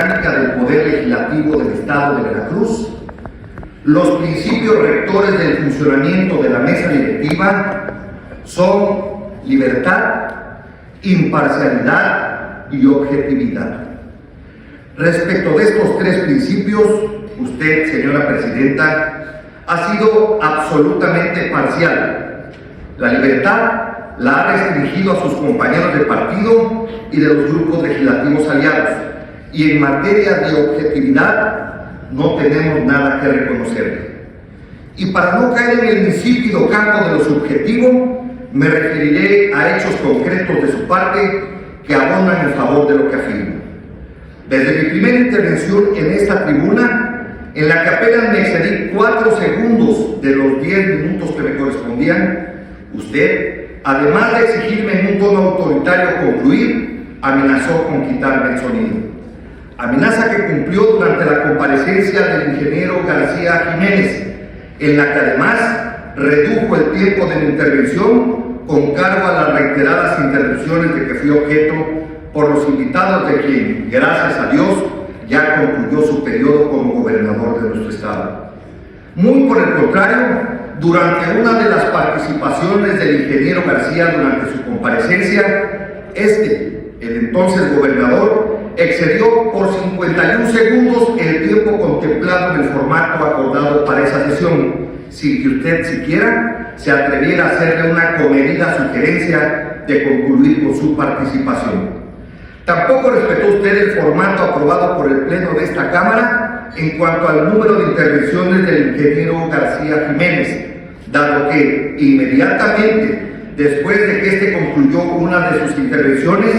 del Poder Legislativo del Estado de Veracruz, los principios rectores del funcionamiento de la mesa directiva son libertad, imparcialidad y objetividad. Respecto de estos tres principios, usted, señora presidenta, ha sido absolutamente parcial. La libertad la ha restringido a sus compañeros de partido y de los grupos legislativos aliados, y en materia de objetividad no tenemos nada que reconocerle. Y para no caer en el insípido campo de lo subjetivo, me referiré a hechos concretos de su parte que abonan en favor de lo que afirmo. Desde mi primera intervención en esta tribuna, en la que apenas me excedí 4 segundos de los 10 minutos que me correspondían, usted, además de exigirme en un tono autoritario concluir, amenazó con quitarme el sonido. Amenaza que cumplió durante la comparecencia del ingeniero García Jiménez, en la que además redujo el tiempo de mi intervención con cargo a las reiteradas interrupciones de que fui objeto por los invitados de quien, gracias a Dios, ya concluyó su periodo como gobernador de nuestro estado. Muy por el contrario, durante una de las participaciones del ingeniero García durante su comparecencia, el entonces gobernador, excedió por 51 segundos el tiempo contemplado en el formato acordado para esa sesión, sin que usted siquiera se atreviera a hacerle una comedida sugerencia de concluir con su participación. Tampoco respetó usted el formato aprobado por el Pleno de esta Cámara en cuanto al número de intervenciones del ingeniero García Jiménez, dado que inmediatamente después de que éste concluyó una de sus intervenciones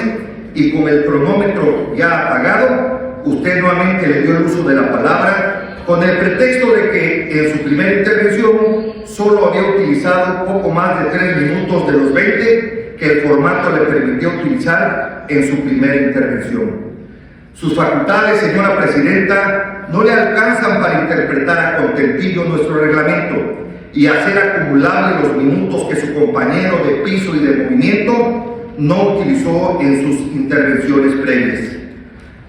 y con el cronómetro ya apagado, usted nuevamente le dio el uso de la palabra con el pretexto de que en su primera intervención solo había utilizado poco más de 3 minutos de los 20 que el formato le permitió utilizar en su primera intervención. Sus facultades, señora presidenta, no le alcanzan para interpretar a contentillo nuestro reglamento y hacer acumulables los minutos que su compañero de piso y de movimiento no utilizó en sus intervenciones previas.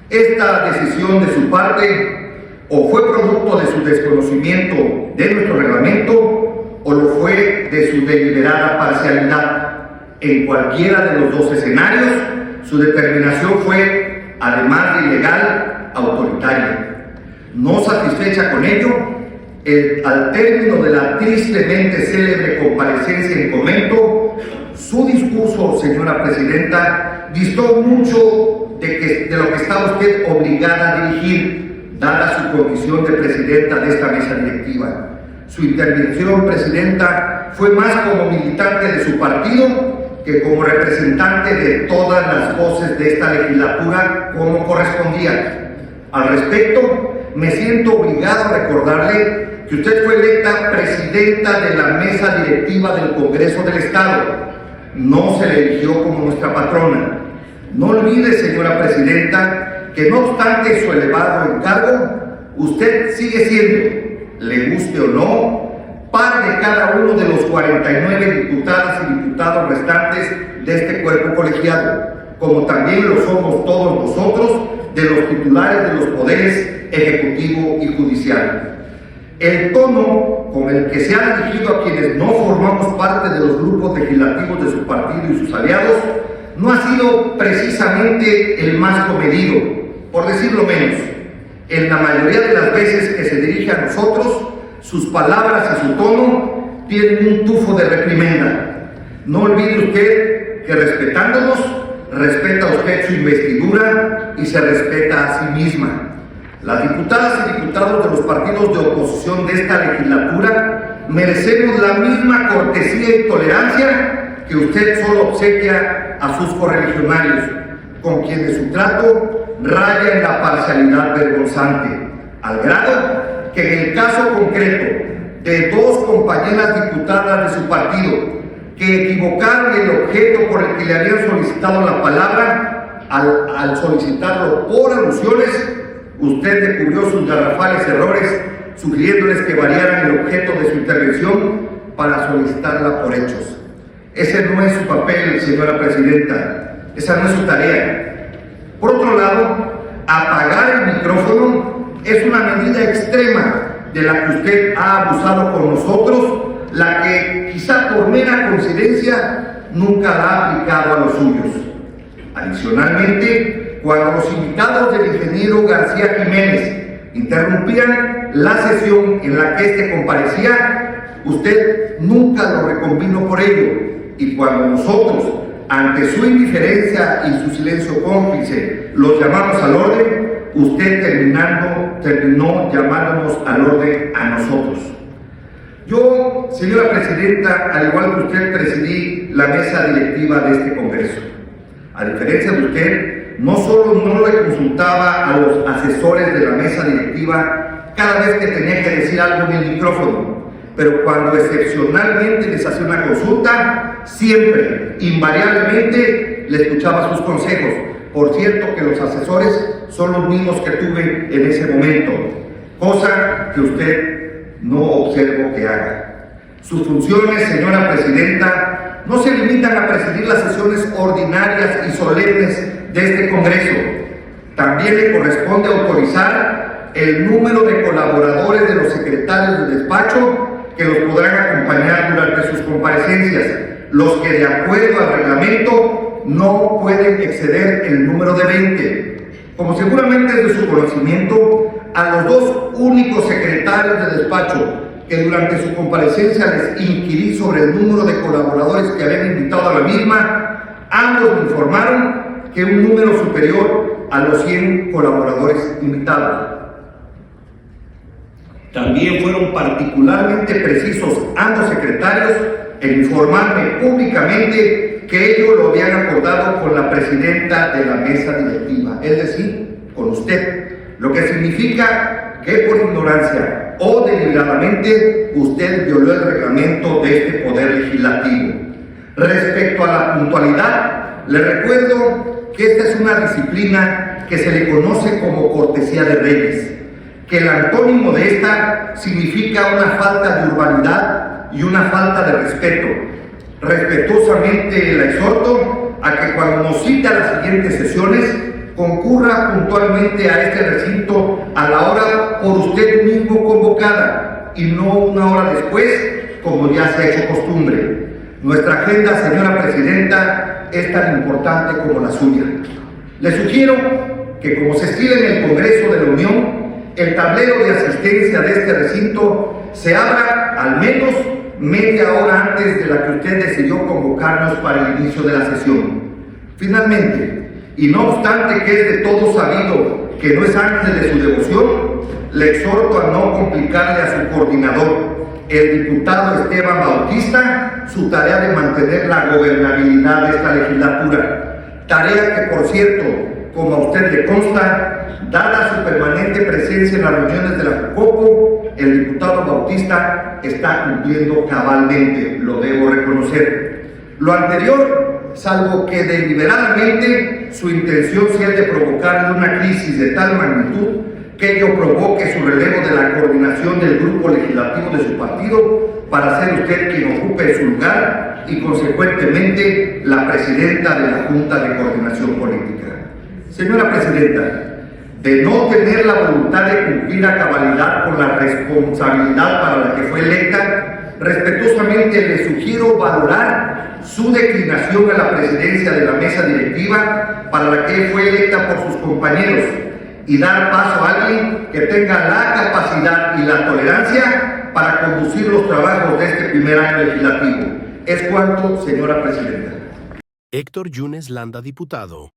Esta decisión de su parte o fue producto de su desconocimiento de nuestro reglamento o lo fue de su deliberada parcialidad. En cualquiera de los dos escenarios, su determinación fue, además de ilegal, autoritaria. No satisfecha con ello, al término de la tristemente célebre comparecencia en comento, su discurso, señora presidenta, distó mucho de lo que estaba usted obligada a dirigir, dada su condición de presidenta de esta mesa directiva. Su intervención, presidenta, fue más como militante de su partido que como representante de todas las voces de esta legislatura como correspondía. Al respecto, me siento obligado a recordarle que usted fue electa presidenta de la mesa directiva del Congreso del Estado. No se le eligió como nuestra patrona. No olvide, señora presidenta, que no obstante su elevado encargo, usted sigue siendo, le guste o no, par de cada uno de los 49 diputadas y diputados restantes de este cuerpo colegiado, como también lo somos todos nosotros de los titulares de los poderes ejecutivo y judicial. El tono con el que se ha dirigido a quienes no formamos parte de los grupos legislativos de su partido y sus aliados no ha sido precisamente el más comedido, por decirlo menos. En la mayoría de las veces que se dirige a nosotros, sus palabras y su tono tienen un tufo de reprimenda. No olvide usted que respetándonos, respeta usted su investidura y se respeta a sí misma. Las diputadas y diputados de los partidos de oposición de esta legislatura merecemos la misma cortesía y tolerancia que usted solo obsequia a sus correligionarios, con quienes su trato raya en la parcialidad vergonzante, al grado que en el caso concreto de 2 compañeras diputadas de su partido que equivocaron el objeto por el que le habían solicitado la palabra, al solicitarlo por alusiones, usted descubrió sus garrafales errores, sugiriéndoles que variaran el objeto de su intervención para solicitarla por hechos. Ese no es su papel, señora presidenta, esa no es su tarea. Por otro lado, Apagar el micrófono es una medida extrema de la que usted ha abusado con nosotros, la que quizá por mera coincidencia nunca la ha aplicado a los suyos. Adicionalmente, cuando los invitados del ingeniero García Jiménez interrumpían la sesión en la que éste comparecía, usted nunca lo reconvino por ello, y cuando nosotros, ante su indiferencia y su silencio cómplice, los llamamos al orden, usted terminó llamándonos al orden a nosotros. Yo, señora presidenta, al igual que usted, presidí la mesa directiva de este Congreso. A diferencia de usted, no solo no le consultaba a los asesores de la mesa directiva cada vez que tenía que decir algo en el micrófono, pero cuando excepcionalmente les hacía una consulta, siempre, invariablemente, le escuchaba sus consejos. Por cierto que los asesores son los mismos que tuve en ese momento, cosa que usted no observo que haga. Sus funciones, señora presidenta, no se limitan a presidir las sesiones ordinarias y solemnes de este Congreso. También le corresponde autorizar el número de colaboradores de los secretarios de despacho que los podrán acompañar durante sus comparecencias, los que de acuerdo al reglamento no pueden exceder el número de 20. Como seguramente es de su conocimiento, a los dos únicos secretarios de despacho que durante su comparecencia les inquirí sobre el número de colaboradores que habían invitado a la misma, ambos me informaron que un número superior a los 100 colaboradores invitados. También fueron particularmente precisos ambos secretarios en informarme públicamente que ellos lo habían acordado con la presidenta de la mesa directiva, es decir, con usted, lo que significa que por ignorancia o deliberadamente usted violó el reglamento de este poder legislativo. Respecto a la puntualidad, le recuerdo que esta es una disciplina que se le conoce como cortesía de reyes, que el antónimo de esta significa una falta de urbanidad y una falta de respeto. Respetuosamente la exhorto a que cuando nos cite a las siguientes sesiones, concurra puntualmente a este recinto a la hora por usted mismo convocada y no una hora después, como ya se ha hecho costumbre. Nuestra agenda, señora presidenta, es tan importante como la suya. Le sugiero que, como se estila en el Congreso de la Unión, el tablero de asistencia de este recinto se abra al menos media hora antes de la que usted decidió convocarnos para el inicio de la sesión. Finalmente, y no obstante que es de todo sabido que no es ángel de su devoción, le exhorto a no complicarle a su coordinador, el diputado Esteban Bautista, su tarea de mantener la gobernabilidad de esta legislatura. Tarea que, por cierto, como a usted le consta, dada su permanente presencia en las reuniones de la Jucopo, el diputado Bautista está cumpliendo cabalmente, lo debo reconocer. Lo anterior, salvo que deliberadamente su intención sea de provocarle una crisis de tal magnitud que ello provoque su relevo de la coordinación del grupo legislativo de su partido para ser usted quien ocupe su lugar y consecuentemente la presidenta de la Junta de Coordinación Política. Señora presidenta, de no tener la voluntad de cumplir a cabalidad con la responsabilidad para la que fue electa, respetuosamente le sugiero valorar su declinación a la presidencia de la mesa directiva para la que fue electa por sus compañeros y dar paso a alguien que tenga la capacidad y la tolerancia para conducir los trabajos de este primer año legislativo. Es cuanto, señora presidenta. Héctor Yunes Landa, diputado.